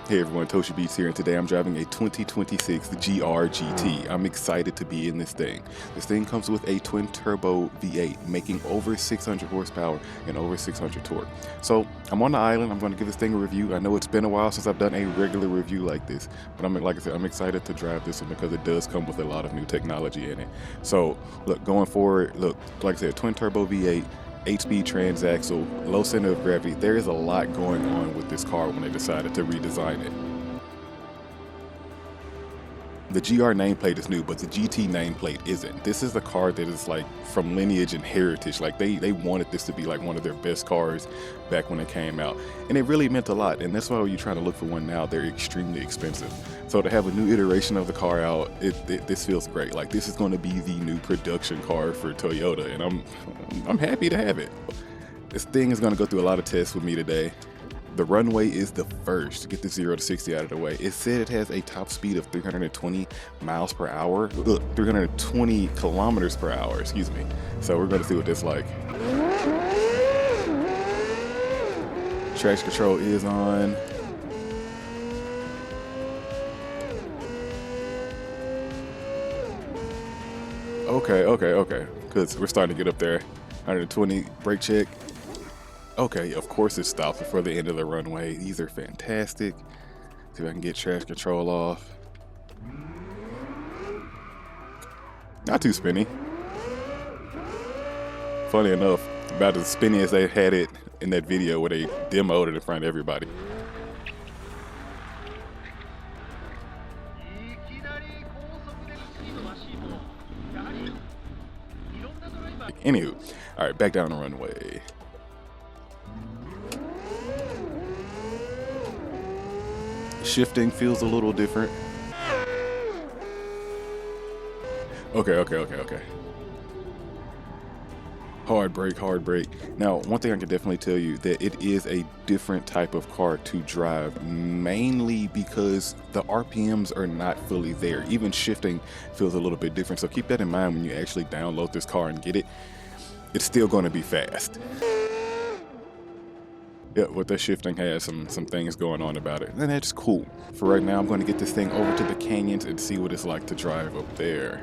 Hey everyone, Toshiibeats here, and today I'm driving a 2026 GR GT. I'm excited to be in this thing. This thing comes with a twin-turbo V8, making over 600 horsepower and over 600 torque. So I'm on the island. I'm going to give this thing a review. I know it's been a while since I've done a regular review like this, but like I said, I'm excited to drive this one because it does come with a lot of new technology in it. So look, going forward, look, like I said, twin-turbo V8. 8-speed transaxle, low center of gravity. There is a lot going on with this car when they decided to redesign it. The GR nameplate is new, but the GT nameplate isn't. This is a car that is like from lineage and heritage. Like they wanted this to be like one of their best cars back when it came out. And it really meant a lot. And that's why when you're trying to look for one now, they're extremely expensive. So to have a new iteration of the car out, this feels great. Like this is going to be the new production car for Toyota, and I'm happy to have it. This thing is going to go through a lot of tests with me today. The runway is the first to get the 0 to 60 out of the way. It said it has a top speed of 320 miles per hour, 320 kilometers per hour, excuse me. So we're gonna see what this is like. Traction control is on. Okay. Because we're starting to get up there. 120, brake check. Okay, of course it stops before the end of the runway. These are fantastic. See if I can get traction control off. Not too spinny. Funny enough, about as spinny as they had it in that video where they demoed it in front of everybody. Anywho, all right, back down the runway. Shifting feels a little different. Okay. Hard brake. Now, one thing I can definitely tell you that it is a different type of car to drive, mainly because the RPMs are not fully there. Even shifting feels a little bit different. So keep that in mind when you actually download this car and get it. It's still going to be fast. Yeah, with the shifting has some things going on about it, and that's cool. For right now, I'm going to get this thing over to the canyons and see what it's like to drive up there.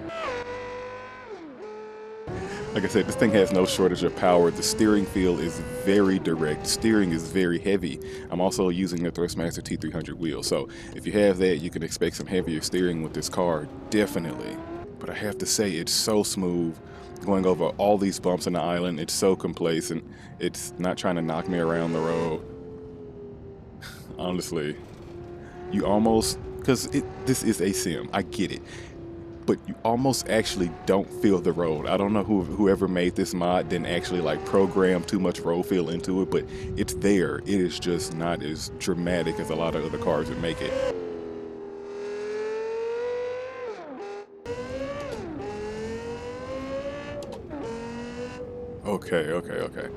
Like I said, this thing has no shortage of power. The steering feel is very direct. Steering is very heavy. I'm also using the Thrustmaster T300 wheel, so if you have that, you can expect some heavier steering with this car, definitely. But I have to say, it's so smooth. Going over all these bumps on the island, it's so complacent. It's not trying to knock me around the road. Honestly, you almost, because this is a sim, I get it, but you almost actually don't feel the road. I don't know whoever made this mod didn't actually like program too much road feel into it, but it's there. It is just not as dramatic as a lot of other cars that make it. Okay.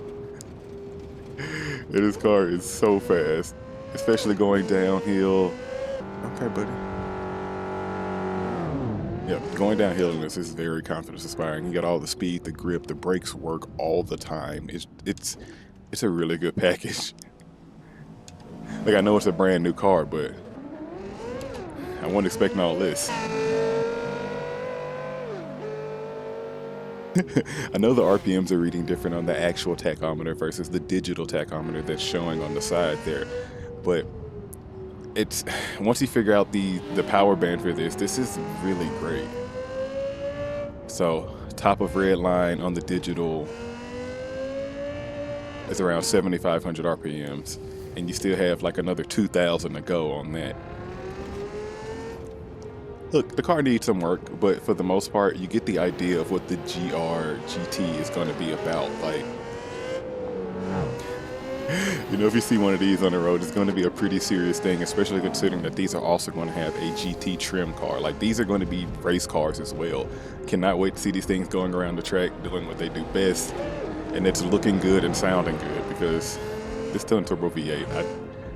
This car is so fast, especially going downhill. Okay, buddy. Yeah, going downhill in this is very confidence inspiring. You got all the speed, the grip, the brakes work all the time. It's a really good package. Like, I know it's a brand new car, but I wasn't expecting all this. I know the RPMs are reading different on the actual tachometer versus the digital tachometer that's showing on the side there, but it's once you figure out the power band for this is really great. So top of red line on the digital is around 7,500 RPMs, and you still have like another 2,000 to go on that. Look, the car needs some work, but for the most part, you get the idea of what the GR GT is going to be about. Like, you know, if you see one of these on the road, it's going to be a pretty serious thing, especially considering that these are also going to have a GT trim car. Like, these are going to be race cars as well. Cannot wait to see these things going around the track, doing what they do best, and it's looking good and sounding good, because this twin-turbo V8,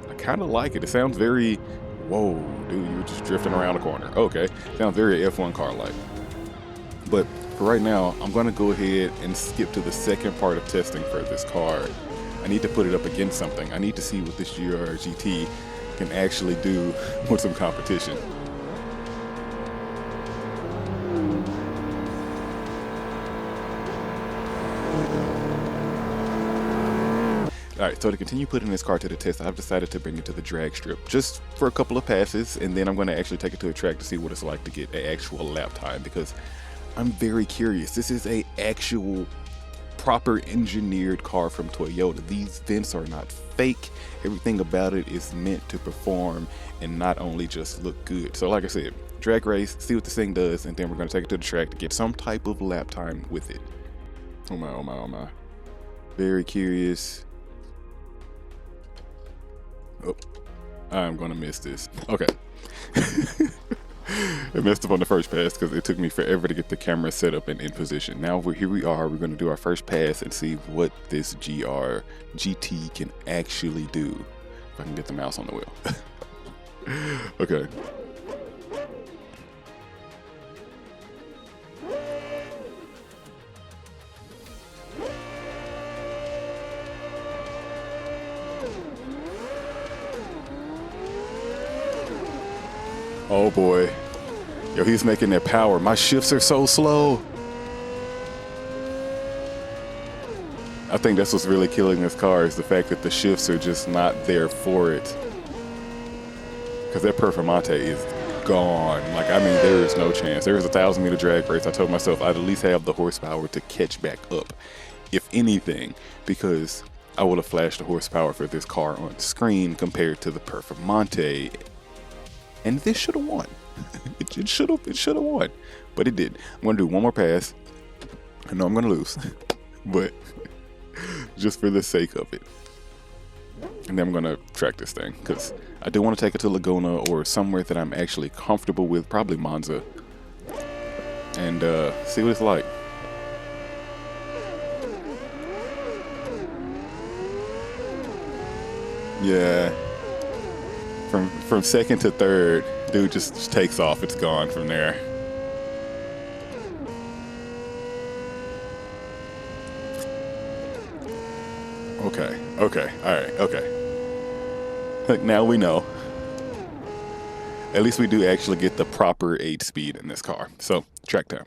I kind of like it. It sounds very... Whoa, dude, you were just drifting around the corner. Okay, sounds very F1 car-like. But for right now, I'm gonna go ahead and skip to the second part of testing for this car. I need to put it up against something. I need to see what this GR GT can actually do with some competition. Alright, so to continue putting this car to the test, I've decided to bring it to the drag strip just for a couple of passes, and then I'm going to actually take it to a track to see what it's like to get an actual lap time, because I'm very curious. This is a actual proper engineered car from Toyota. These vents are not fake. Everything about it is meant to perform and not only just look good. So like I said, drag race, see what this thing does, and then we're going to take it to the track to get some type of lap time with it. Oh my, oh my, oh my. Very curious. Oh, I'm gonna miss this. Okay. I messed up on the first pass because it took me forever to get the camera set up and in position. Now here we are. We're gonna do our first pass and see what this GT can actually do. If I can get the mouse on the wheel. Okay. Oh boy. Yo, he's making that power. My shifts are so slow. I think that's what's really killing this car, is the fact that the shifts are just not there for it. Because that Performante is gone. Like, I mean, there is no chance. There is a 1,000-meter drag race. I told myself I'd at least have the horsepower to catch back up, if anything, because I would have flashed the horsepower for this car on screen compared to the Performante. And this should have won. It should have won, but it did. I'm gonna do one more pass. I know I'm gonna lose, but just for the sake of it. And then I'm gonna track this thing because I do want to take it to Laguna or somewhere that I'm actually comfortable with, probably Monza, and see what it's like. Yeah. From second to third, dude just takes off. It's gone from there. Okay, alright, okay. Look, now we know. At least we do actually get the proper 8 speed in this car. So, track time.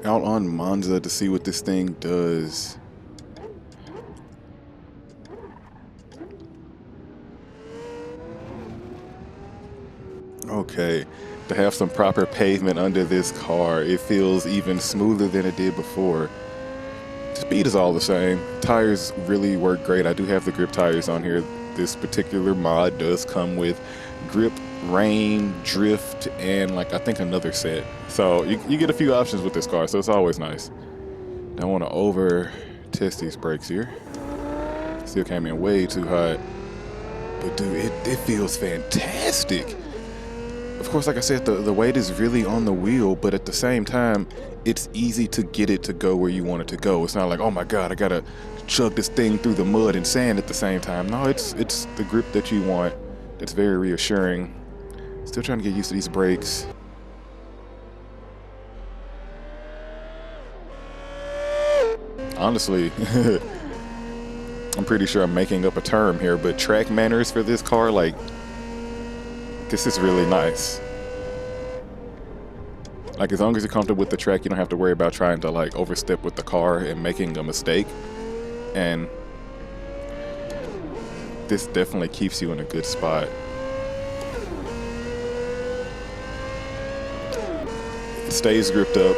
Out on Monza to see what this thing does. Okay, to have some proper pavement under this car, it feels even smoother than it did before. Speed is all the same. Tires really work great. I do have the grip tires on here. This particular mod does come with grip, rain, drift, and like I think another set. So you get a few options with this car, so it's always nice. Don't want to over test these brakes here. Still came in way too hot. But dude, it feels fantastic. Of course, like I said, the weight is really on the wheel, but at the same time, it's easy to get it to go where you want it to go. It's not like, oh my God, I gotta chug this thing through the mud and sand at the same time. No, it's the grip that you want. It's very reassuring. Still trying to get used to these brakes. Honestly, I'm pretty sure I'm making up a term here, but track manners for this car, like, this is really nice. Like, as long as you're comfortable with the track, you don't have to worry about trying to like overstep with the car and making a mistake. And this definitely keeps you in a good spot. It stays gripped up.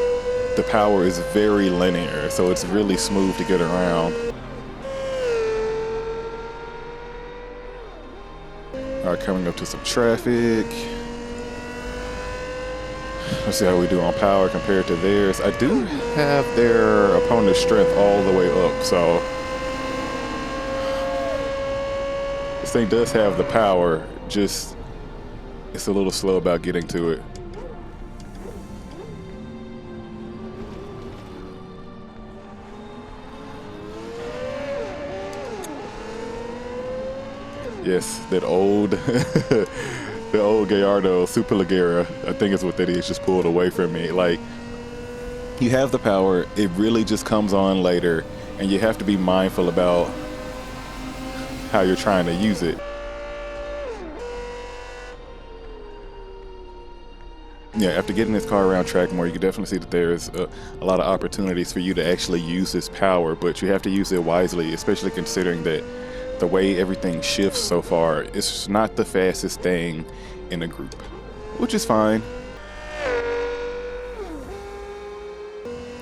The power is very linear, so it's really smooth to get around. All right, coming up to some traffic. Let's see how we do on power compared to theirs. I do have their opponent's strength all the way up, so this thing does have the power, just it's a little slow about getting to it. Yes, that old, the old Gallardo Superleggera, I think is what that is, just pulled away from me. Like, you have the power, it really just comes on later, and you have to be mindful about how you're trying to use it. Yeah, after getting this car around track more, you can definitely see that there's a lot of opportunities for you to actually use this power, but you have to use it wisely, especially considering that the way everything shifts so far, it's not the fastest thing in a group, which is fine.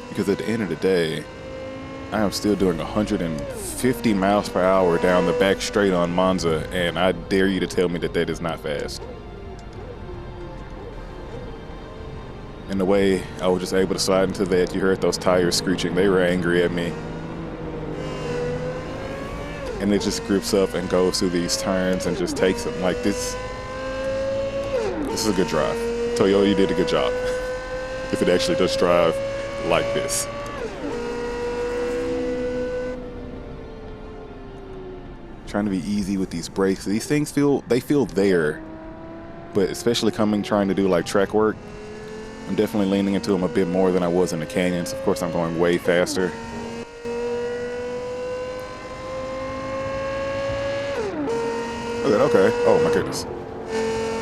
Because at the end of the day, I am still doing 150 miles per hour down the back straight on Monza, and I dare you to tell me that that is not fast. And the way I was just able to slide into that, you heard those tires screeching. They were angry at me. And it just grips up and goes through these turns and just takes them. Like this is a good drive. Toyota, you did a good job. If it actually does drive like this. Trying to be easy with these brakes. These things feel there, but especially trying to do like track work, I'm definitely leaning into them a bit more than I was in the canyons. Of course, I'm going way faster. Okay. Oh my goodness.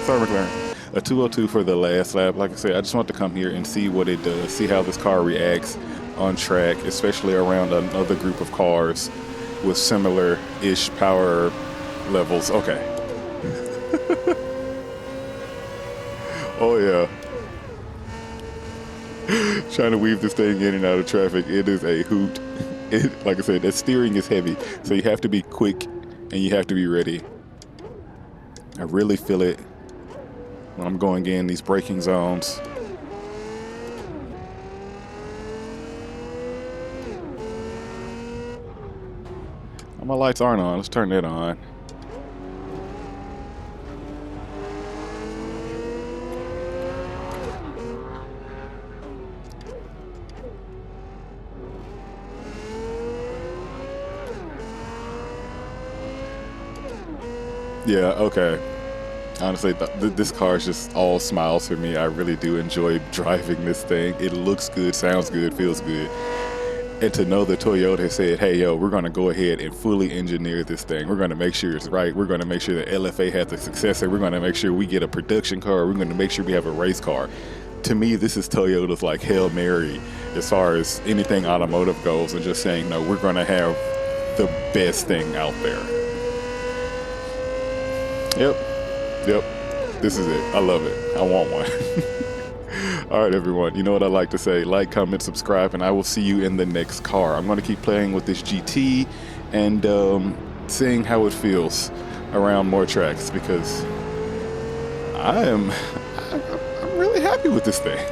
Sorry, McLaren. A 202 for the last lap. Like I said, I just want to come here and see what it does, see how this car reacts on track, especially around another group of cars with similar-ish power levels. Okay. Oh yeah. Trying to weave this thing in and out of traffic, it is a hoot. Like I said, that steering is heavy, so you have to be quick and you have to be ready. I really feel it when I'm going in these braking zones. Oh, my lights aren't on. Let's turn that on. Yeah, okay. Honestly, this car is just all smiles for me. I really do enjoy driving this thing. It looks good, sounds good, feels good. And to know that Toyota has said, hey, yo, we're going to go ahead and fully engineer this thing. We're going to make sure it's right. We're going to make sure that LFA has a successor. We're going to make sure we get a production car. We're going to make sure we have a race car. To me, this is Toyota's like Hail Mary as far as anything automotive goes, and just saying, no, we're going to have the best thing out there. Yep, this is it. I love it. I want one. All right, everyone, you know what I like to say, like, comment, subscribe, and I will see you in the next car. I'm going to keep playing with this GT and seeing how it feels around more tracks, because I'm really happy with this thing.